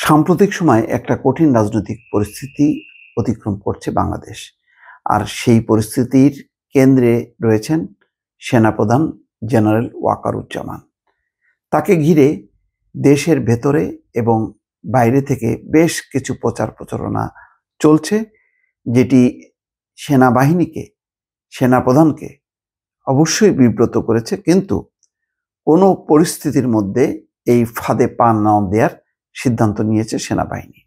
সাম্প্রতিক সময়ে একটা কঠিন রাজনৈতিক পরিস্থিতি অতিক্রম করছে বাংলাদেশ। আর সেই পরিস্থিতির কেন্দ্রে রয়েছেন সেনাপ্রধান জেনারেল ওয়াকারুজ্জামান। তাকে ঘিরে দেশের ভেতরে এবং বাইরে থেকে বেশ কিছু প্রচার প্রচারণা চলছে, যেটি সেনাবাহিনীকে, সেনাপ্রধানকে অবশ্যই বিব্রত করেছে। কিন্তু কোনো পরিস্থিতির মধ্যে এই ফাঁদে পা না দেওয়ার সিদ্ধান্ত নিয়েছে সেনাবাহিনী।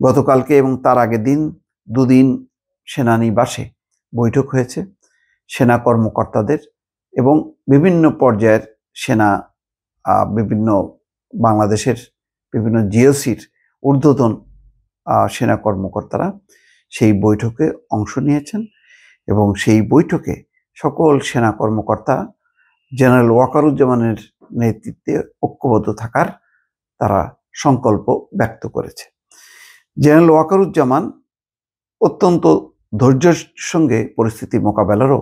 গতকালকে এবং তার আগের দিন দুদিন সেনানিবাসে বৈঠক হয়েছে সেনা কর্মকর্তাদের এবং বিভিন্ন পর্যায়ের সেনা বিভিন্ন বাংলাদেশের বিভিন্ন জিওসির ঊর্ধ্বতন সেনা কর্মকর্তারা সেই বৈঠকে অংশ নিয়েছেন এবং সেই বৈঠকে সকল সেনা কর্মকর্তা জেনারেল ওয়াকারুজ্জামানের নেতৃত্বে ঐক্যবদ্ধ থাকার তারা সংকল্প ব্যক্ত করেছে। জেনারেল ওয়াকারুজ্জামান অত্যন্ত ধৈর্যের সঙ্গে পরিস্থিতি মোকাবেলারও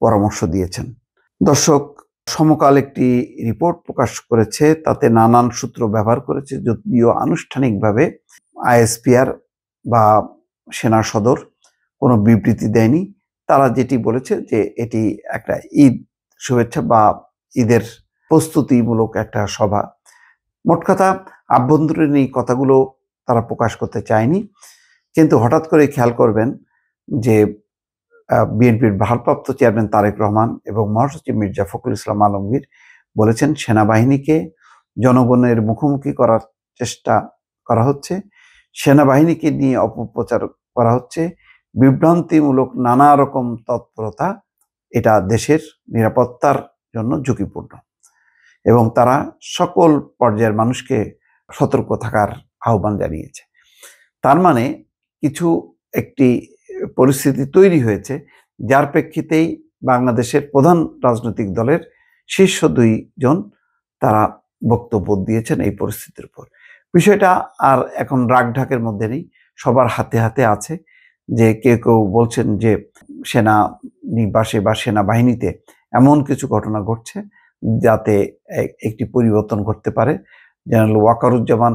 পরামর্শ দিয়েছেন। দর্শক, সমকাল একটি রিপোর্ট প্রকাশ করেছে, তাতে নানান সূত্র ব্যবহার করেছে, যদিও আনুষ্ঠানিকভাবে আইএসপিআর বা সেনা সদর কোনো বিবৃতি দেয়নি। তারা যেটি বলেছে যে এটি একটা ঈদ শুভেচ্ছা বা ঈদের প্রস্তুতিমূলক একটা সভা। মোট কথা, আভ্যন্তরীণ এই কথাগুলো তারা প্রকাশ করতে চায়নি। কিন্তু হঠাৎ করে খেয়াল করবেন যে বিএনপির ভারপ্রাপ্ত চেয়ারম্যান তারেক রহমান এবং মহাসচিব মির্জা ফখরুল ইসলাম আলমগীর বলেছেন সেনাবাহিনীকে জনগণের মুখোমুখি করার চেষ্টা করা হচ্ছে, সেনাবাহিনীকে নিয়ে অপপ্রচার করা হচ্ছে, বিভ্রান্তিমূলক নানা রকম তৎপরতা, এটা দেশের নিরাপত্তার জন্য ঝুঁকিপূর্ণ এবং তারা সকল পর্যায়ের মানুষকে সতর্ক থাকার আহ্বান জানিয়েছে। তার মানে কিছু একটি পরিস্থিতি তৈরি হয়েছে, যার প্রেক্ষিতেই বাংলাদেশের প্রধান রাজনৈতিক দলের শীর্ষ দুইজন তারা বক্তব্য দিয়েছেন এই পরিস্থিতির উপর। বিষয়টা আর এখন রাগঢাকের মধ্যে নেই, সবার হাতে হাতে আছে। যে কেউ কেউ বলছেন যে সেনানিবাসে বা সেনাবাহিনীতে এমন কিছু ঘটনা ঘটছে যাতে একটি পরিবর্তন ঘটতে পারে। জেনারেল ওয়াকারুজ্জামান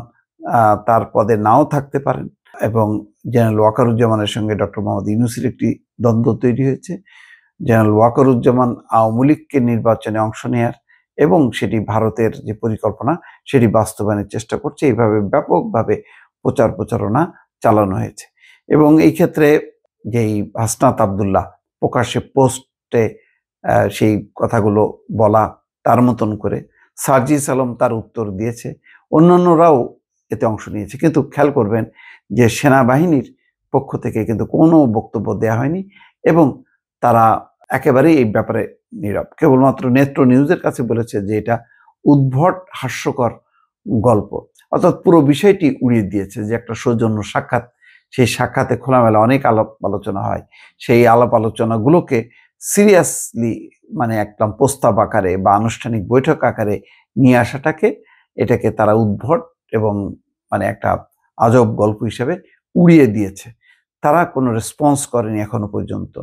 তার পদে নাও থাকতে পারেন এবং জেনারেল ওয়াকারুজ্জামানের সঙ্গে ডক্টর মোহাম্মদ ইউনূসের একটি দ্বন্দ্ব তৈরি হয়েছে। জেনারেল ওয়াকারুজ্জামান আওয়ামী লীগকে নির্বাচনে অংশ নেয়ার এবং সেটি ভারতের যে পরিকল্পনা সেটি বাস্তবায়নের চেষ্টা করছে। এইভাবে ব্যাপকভাবে প্রচার প্রচারণা চালানো হয়েছে এবং এই ক্ষেত্রে যেই হাসনাত আবদুল্লাহ প্রকাশ্যে পোস্টে সেই কথাগুলো বলা, তার মতন করে সার্জিস আলম তার উত্তর দিয়েছে, অন্যান্যরাও এতে অংশ নিয়েছে। কিন্তু খেয়াল করবেন যে সেনাবাহিনীর পক্ষ থেকে কিন্তু কোনো বক্তব্য দেওয়া হয়নি এবং তারা একেবারেই এই ব্যাপারে নীরব। কেবলমাত্র নেত্র নিউজের কাছে বলেছে যে এটা উদ্ভট হাস্যকর গল্প, অর্থাৎ পুরো বিষয়টি উড়িয়ে দিয়েছে যে একটা সৌজন্য সাক্ষাৎ, সেই সাক্ষাতে খোলামেলা অনেক আলাপ আলোচনা হয়, সেই আলাপ আলোচনাগুলোকে সিরিয়াসলি মানে একদম প্রস্তাব আকারে বা আনুষ্ঠানিক বৈঠক আকারে নিয়ে আসাটাকে, এটাকে তারা উদ্ভট এবং মানে একটা আজব গল্প হিসেবে উড়িয়ে দিয়েছে। তারা কোনো রেসপন্স করেনি এখনো পর্যন্ত।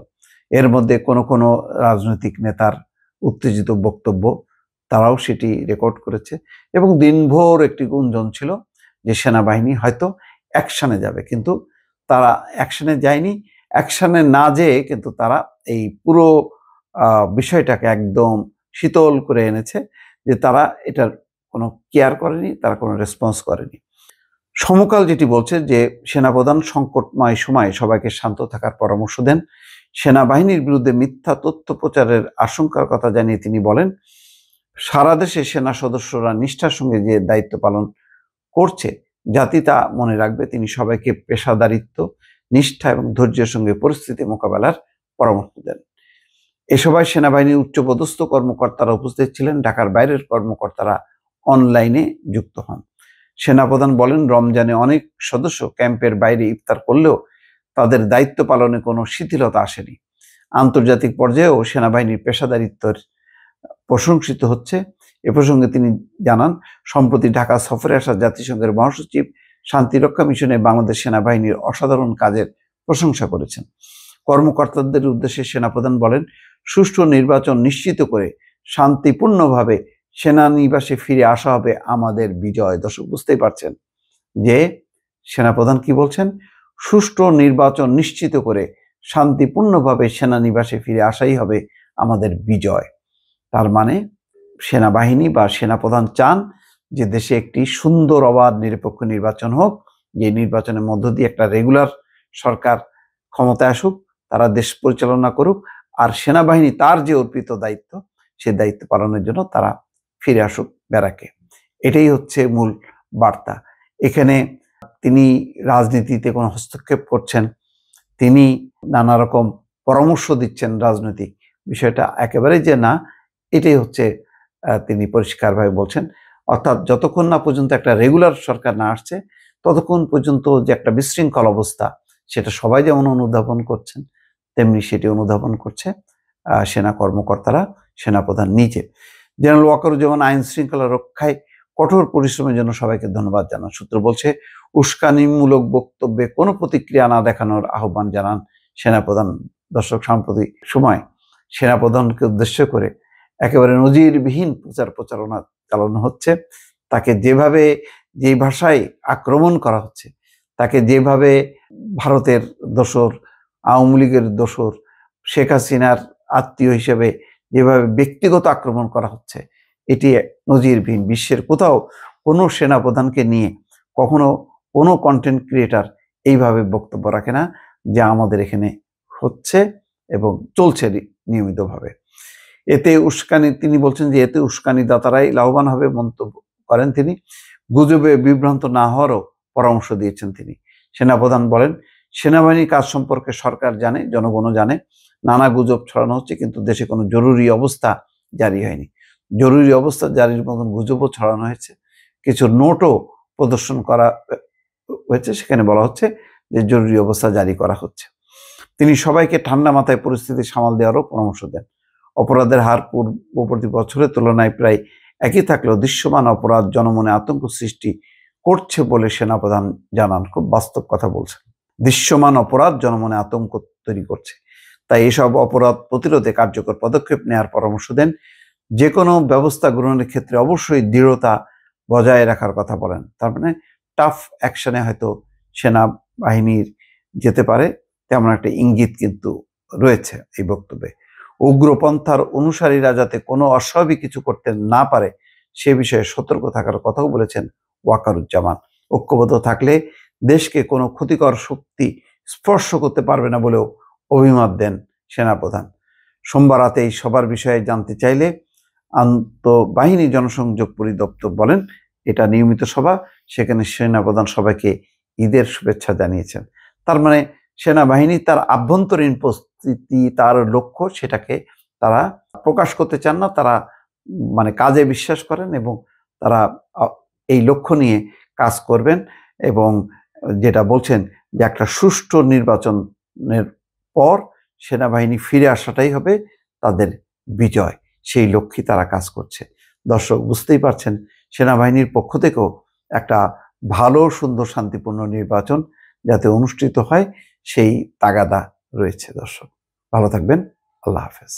এর মধ্যে কোনো রাজনৈতিক নেতার উত্তেজিত বক্তব্য, তারাও সেটি রেকর্ড করেছে এবং দিনভর একটি গুঞ্জন ছিল যে সেনাবাহিনী হয়তো অ্যাকশনে যাবে, কিন্তু তারা অ্যাকশনে যায়নি। অ্যাকশনে না যেয়ে কিন্তু তারা এই পুরো বিষয়টাকে একদম শীতল করে এনেছে, যে তারা এটার কোনো কেয়ার করেনি, তারা কোনো রেসপন্স করেনি। সমকাল যেটি বলছে যে সেনাপ্রধান সংকটময় সময়ে সবাইকে শান্ত থাকার পরামর্শ দেন। সেনাবাহিনীর বিরুদ্ধে মিথ্যা তথ্য প্রচারের আশঙ্কার কথা জানিয়ে তিনি বলেন, সারা দেশে সেনা সদস্যরা নিষ্ঠার সঙ্গে যে দায়িত্ব পালন করছে জাতি তা মনে রাখবে। তিনি সবাইকে পেশাদারিত্ব, নিষ্ঠা এবং ধৈর্যের সঙ্গে পরিস্থিতি মোকাবেলার পরামর্শ দেন। এ সভায় সেনাবাহিনীর উচ্চপদস্থ কর্মকর্তারা উপস্থিত ছিলেন, ঢাকার বাইরের কর্মকর্তারা অনলাইনে যুক্ত হন। সেনাপ্রধান বলেন, রমজানে অনেক সদস্য ক্যাম্পের বাইরে ইফতার করলেও তাদের দায়িত্ব পালনে কোনো শিথিলতা আসেনি। আন্তর্জাতিক পর্যায়েও সেনাবাহিনীর পেশাদারিত্বের প্রশংসিত হচ্ছে। এ প্রসঙ্গে তিনি জানান, সম্প্রতি ঢাকা সফরে আসা জাতিসংঘের মহাসচিব শান্তিরক্ষা মিশনে বাংলাদেশ সেনাবাহিনীর অসাধারণ কাজের প্রশংসা করেছেন। কর্মকর্তাদের উদ্দেশ্যে সেনাপ্রধান বলেন, সুষ্ঠু নির্বাচন নিশ্চিত করে শান্তিপূর্ণভাবে সেনানিবাসে ফিরে আসা হবে আমাদের বিজয়। দর্শক, বুঝতেই পারছেন যে সেনাপ্রধান কি বলছেন, সুষ্ঠু নির্বাচন নিশ্চিত করে শান্তিপূর্ণভাবে সেনানিবাসে ফিরে আসাই হবে আমাদের বিজয়। তার মানে সেনাবাহিনী বা সেনাপ্রধান চান যে দেশে একটি সুন্দর অবাধ নিরপেক্ষ নির্বাচন হোক, যে নির্বাচনের মধ্য দিয়ে একটা রেগুলার সরকার ক্ষমতায় আসুক, তারা দেশ পরিচালনা করুক, আর সেনাবাহিনী তার যে অর্পিত দায়িত্ব সে দায়িত্ব পালনের জন্য তারা ফিরে আসুক ব্যারাকে। এটাই হচ্ছে মূল বার্তা। এখানে তিনি রাজনীতিতে কোনো হস্তক্ষেপ করছেন, তিনি নানা রকম পরামর্শ দিচ্ছেন রাজনৈতিক বিষয়টা একেবারেই যে না, এটাই হচ্ছে তিনি পরিষ্কারভাবে বলছেন। অর্থাৎ যতক্ষণ না পর্যন্ত একটা রেগুলার সরকার না আসছে ততক্ষণ পর্যন্ত যে একটা বিশৃঙ্খল অবস্থা, সেটা সবাই যেমন অনুধাবন করছেন, তেমনি সেটি অনুধাবন করছে সেনা কর্মকর্তারা, সেনাপ্রধান নিজে। জেনারেল ওয়াকারুজ্জামান আইন শৃঙ্খলা রক্ষায় কঠোর পরিশ্রমের জন্য সবাইকে ধন্যবাদ জানান। সূত্র বলছে, উস্কানিমূলক বক্তব্যে কোনো প্রতিক্রিয়া না দেখানোর আহ্বান জানান সেনাপ্রধান। দর্শক, সাম্প্রতিক সময় সেনাপ্রধানকে উদ্দেশ্য করে একেবারে নজিরবিহীন প্রচারণা চালানো হচ্ছে। তাকে যেভাবে, যে ভাষায় আক্রমণ করা হচ্ছে, তাকে যেভাবে ভারতের দোসর, আওয়ামী লীগের দোসর, শেখ হাসিনার আত্মীয় হিসেবে যেভাবে ব্যক্তিগত আক্রমণ করা হচ্ছে, এটি নজিরবিহীন। বিশ্বের কোথাও কোনো সেনাপ্রধানকে নিয়ে কখনো কোনো কন্টেন্ট ক্রিয়েটার এইভাবে বক্তব্য রাখে না, যা আমাদের এখানে হচ্ছে এবং চলছে নিয়মিতভাবে। এতে উস্কানি, তিনি বলছেন যে এতে উস্কানিদাতারাই লাভবান হবে মন্তব্য করেন তিনি। গুজবে বিভ্রান্ত না হওয়ারও পরামর্শ দিয়েছেন তিনি। সেনাপ্রধান বলেন, সেনাবাহিনীর কাজ সম্পর্কে সরকার জানে, জনগণও জানে। নানা গুজব ছড়ানো হচ্ছে, কিন্তু দেশে কোনো জরুরি অবস্থা জারি হয়নি। জরুরি অবস্থা জারির মতন গুজবও ছড়ানো হয়েছে, কিছু নোটও প্রদর্শন করা হয়েছে, সেখানে বলা হচ্ছে যে জরুরি অবস্থা জারি করা হচ্ছে। তিনি সবাইকে ঠান্ডা মাথায় পরিস্থিতি সামাল দেওয়ারও পরামর্শ দেন। অপরাধের হার পূর্ববর্তী বছরের তুলনায় প্রায় একই থাকলেও দৃশ্যমান অপরাধ জনমনে আতঙ্ক সৃষ্টি করছে বলে সেনাপ্রধান জানান। খুব বাস্তব কথা বলছেন। দৃশ্যমান অপরাধ জনমনে আতঙ্ক তৈরি করছে, তাই এসব অপরাধ প্রতিরোধে কার্যকর পদক্ষেপ নেওয়ার পরামর্শ দেন। যে কোনো ব্যবস্থা গ্রহণের ক্ষেত্রে অবশ্যই দৃঢ়তা বজায় রাখার কথা বলেন। তার মানে টাফ অ্যাকশনে হয়তো সেনাবাহিনীর যেতে পারে, তেমন একটা ইঙ্গিত কিন্তু রয়েছে এই বক্তব্যে। উগ্রপন্থার অনুসারীরা যাতে কোনো অস্বাভাবিক কিছু করতে না পারে সে বিষয়ে সতর্ক থাকার কথাও বলেছেন ওয়াকারুজ্জামান। ঐক্যবদ্ধ থাকলে দেশকে কোনো ক্ষতিকর শক্তি স্পর্শ করতে পারবে না বলেও অভিমত দেন সেনাপ্রধান। সোমবার রাতে এই সবার বিষয়ে জানতে চাইলে আন্তঃবাহিনী জনসংযোগ পরিদপ্তর বলেন, এটা নিয়মিত সভা, সেখানে সেনাপ্রধান সবাইকে ঈদের শুভেচ্ছা জানিয়েছেন। তার মানে সেনাবাহিনী তার আভ্যন্তরীণ পরিস্থিতি, তার লক্ষ্য, সেটাকে তারা প্রকাশ করতে চান না। তারা মানে কাজে বিশ্বাস করেন এবং তারা এই লক্ষ্য নিয়ে কাজ করবেন। এবং যেটা বলছেন যে একটা সুষ্ঠু নির্বাচনের পর সেনাবাহিনী ফিরে আসাটাই হবে তাদের বিজয়, সেই লক্ষ্যে তারা কাজ করছে। দর্শক, বুঝতেই পারছেন সেনাবাহিনীর পক্ষ থেকেও একটা ভালো, সুন্দর, শান্তিপূর্ণ নির্বাচন যাতে অনুষ্ঠিত হয় সেই তাগাদা রয়েছে। দর্শক, ভালো থাকবেন। আল্লাহ হাফেজ।